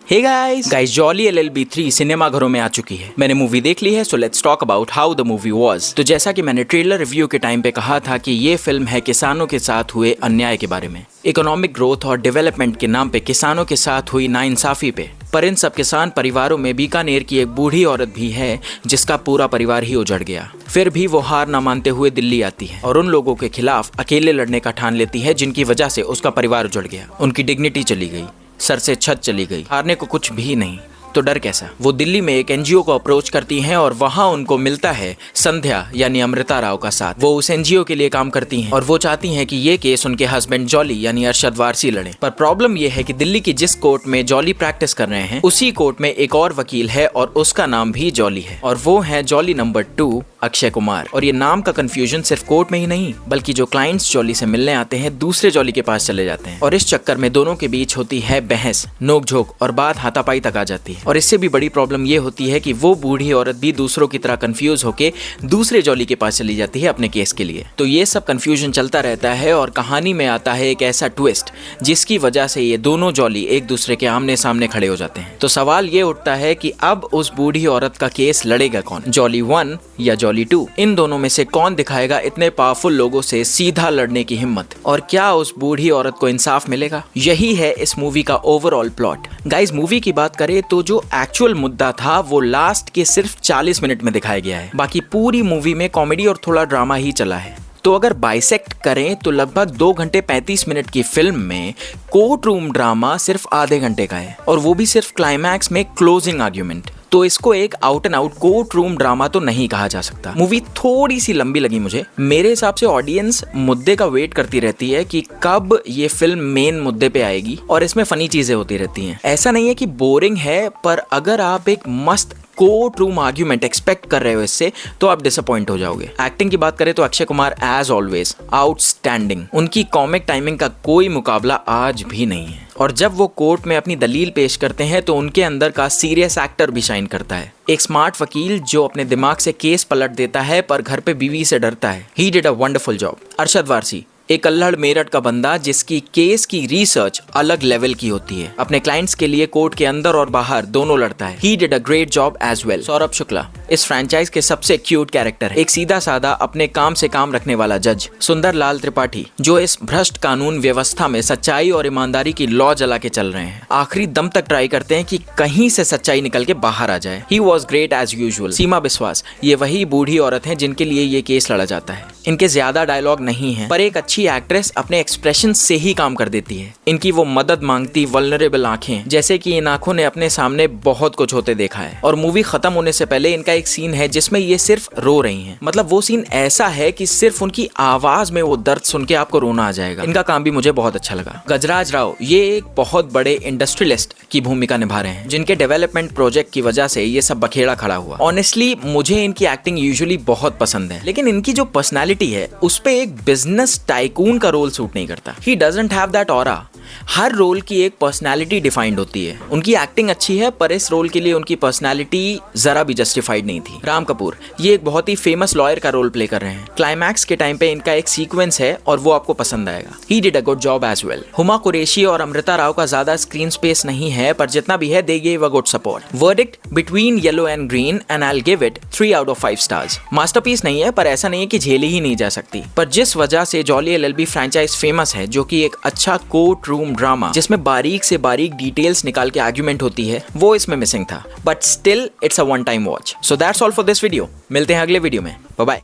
हे guys Jolly LLB 3 cinema घरों में आ चुकी है। मैंने मूवी देख ली है, so let's talk about how the movie was. तो जैसा कि मैंने ट्रेलर रिव्यू के टाइम पे कहा था कि ये फिल्म है किसानों के साथ हुए अन्याय के बारे में, इकोनॉमिक ग्रोथ और डेवलपमेंट के नाम पे किसानों के साथ हुई नाइंसाफी पे। पर इन सब किसान परिवारों में बीकानेर की एक बूढ़ी औरत भी है जिसका पूरा परिवार ही उजड़ गया। फिर भी वो हार न मानते हुए दिल्ली आती है और उन लोगों के खिलाफ अकेले लड़ने का ठान लेती है जिनकी वजह से उसका परिवार उजड़ गया। उनकी डिग्निटी चली गई, सर से छत चली गई, हारने को कुछ भी नहीं। तो डर कैसा? वो दिल्ली में एक एनजीओ को अप्रोच करती हैं और वहां उनको मिलता है संध्या यानी अमृता राव का साथ। वो उस एनजीओ के लिए काम करती हैं और वो चाहती हैं कि ये केस उनके हस्बैंड जॉली यानी अरशद वारसी लड़े। पर प्रॉब्लम ये है कि दिल्ली की जिस कोर्ट में जॉली प्रैक्टिस कर रहे हैं उसी कोर्ट में एक और वकील है और उसका नाम भी जॉली है, और वो है जॉली नंबर 2 अक्षय कुमार। और ये नाम का कंफ्यूजन सिर्फ कोर्ट में ही नहीं बल्कि जो क्लाइंट्स जॉली से मिलने आते हैं दूसरे जॉली के पास चले जाते हैं, और इस चक्कर में दोनों के बीच होती है बहस, नोकझोंक और बात हाथापाई तक आ जाती है। और इससे भी बड़ी प्रॉब्लम ये होती है कि वो बूढ़ी औरत भी दूसरों की तरह कंफ्यूज होके दूसरे जॉली के पास चली जाती है अपने केस के लिए। तो ये सब कंफ्यूजन चलता रहता है और कहानी में आता है एक ऐसा ट्विस्ट जिसकी वजह से ये दोनों जॉली एक दूसरे के आमने सामने खड़े हो जाते हैं। तो सवाल ये उठता है कि अब उस बूढ़ी औरत का केस लड़ेगा कौन, जॉली 1 या जॉली 2? इन दोनों में से कौन दिखाएगा इतने पावरफुल लोगों से सीधा लड़ने की हिम्मत, और क्या उस बूढ़ी औरत को इंसाफ मिलेगा? यही है इस मूवी का ओवरऑल प्लॉट। गाइस, मूवी की बात करें तो जो एक्चुअल मुद्दा था वो लास्ट के सिर्फ 40 मिनट में दिखाया गया है। बाकी पूरी मूवी में कॉमेडी और थोड़ा ड्रामा ही चला है। तो अगर बाइसेक्ट करें तो लगभग 2 घंटे 35 मिनट की फिल्म में कोर्ट रूम ड्रामा सिर्फ आधे घंटे का है, और वो भी सिर्फ क्लाइमैक्स में क्लोजिंग आर्ग्यूमेंट। तो इसको एक out and out court room drama तो नहीं कहा जा सकता। मूवी थोड़ी सी लंबी लगी मुझे। मेरे हिसाब से ऑडियंस मुद्दे का वेट करती रहती है कि कब ये फिल्म मेन मुद्दे पे आएगी, और इसमें फनी चीजें होती रहती हैं। ऐसा नहीं है कि बोरिंग है, पर अगर आप एक मस्त कोर्ट रूम आर्ग्यूमेंट एक्सपेक्ट कर रहे हो इससे तो आप डिसअपॉइंट हो जाओगे। एक्टिंग की बात करें तो Akshay Kumar as always outstanding. उनकी कॉमिक टाइमिंग का कोई मुकाबला आज भी नहीं है, और जब वो कोर्ट में अपनी दलील पेश करते हैं तो उनके अंदर का सीरियस एक्टर भी शाइन करता है। एक स्मार्ट वकील जो अपने दिमाग से केस पलट देता है पर घर पे बीवी से डरता है। He did a wonderful job. Arshad Warsi एक अल्हड़ मेरठ का बंदा जिसकी केस की रिसर्च अलग लेवल की होती है, अपने क्लाइंट्स के लिए कोर्ट के अंदर और बाहर दोनों लड़ता है। He did a great job as well. Saurabh Shukla इस फ्रेंचाइज के सबसे क्यूट कैरेक्टर है। एक सीधा साधा अपने काम से काम रखने वाला जज। सुंदर लाल त्रिपाठी जो इस भ्रष्ट कानून व्यवस्था में सच्चाई और ईमानदारी की लॉ जला के चल रहे हैं, आखिरी दम तक ट्राई करते हैं कि कहीं से सच्चाई निकल के बाहर आ जाए। He was great as usual. Seema Biswas ये वही बूढ़ी औरत है जिनके लिए ये केस लड़ा जाता है। इनके ज्यादा डायलॉग नहीं है, पर एक अच्छी एक्ट्रेस अपने एक्सप्रेशन से ही काम कर देती है। इनकी वो मदद मांगती वल्नरेबल आंखें, जैसे कि इन आंखों ने अपने सामने बहुत कुछ होते देखा है। और मूवी खत्म होने से पहले इनका एक सीन है जिसमें ये सिर्फ रो रही हैं। मतलब वो सीन ऐसा है कि सिर्फ उनकी आवाज में वो दर्द सुन के आपको रोना आ जाएगा। इनका काम भी मुझे बहुत अच्छा लगा। गजराज राव ये एक बहुत बड़े इंडस्ट्रियलिस्ट की भूमिका निभा रहे हैं जिनके डेवलपमेंट प्रोजेक्ट की वजह से ये सब बखेड़ा खड़ा हुआ। ऑनेस्टली मुझे इनकी एक्टिंग यूजुअली बहुत पसंद है, लेकिन इनकी जो पर्सनैलिटी है उस पे एक बिजनेस टाइकून का रोल सूट नहीं करता। He doesn't have that aura. हर रोल की एक पर्सनालिटी डिफाइंड होती है। उनकी एक्टिंग अच्छी है पर इस रोल के लिए उनकी पर्सनालिटी जरा भी जस्टिफाइड नहीं थी। राम कपूर ये एक बहुत ही फेमस लॉयर का रोल प्ले कर रहे हैं। क्लाइमैक्स के टाइम पे इनका एक सीक्वेंस है और वो आपको पसंद आएगा। He did a good job as well. Huma Qureshi और अमृता राव का ज्यादा स्क्रीन स्पेस नहीं है, पर जितना भी है they give a good support. Verdict between yellow and green and I will give it 3 out of 5 stars. Masterpiece नहीं है, पर ऐसा नहीं है कि झेली ही नहीं जा सकती। पर जिस वजह से जॉली एलएलबी फ्रेंचाइज फेमस है, जो कि एक अच्छा कोर्ट रूम ड्रामा जिसमें बारीक से बारीक डिटेल्स निकाल के आर्ग्यूमेंट होती है, वो इसमें मिसिंग था। But still it's a one time watch. So that's all for this video. मिलते हैं अगले वीडियो में। Bye bye.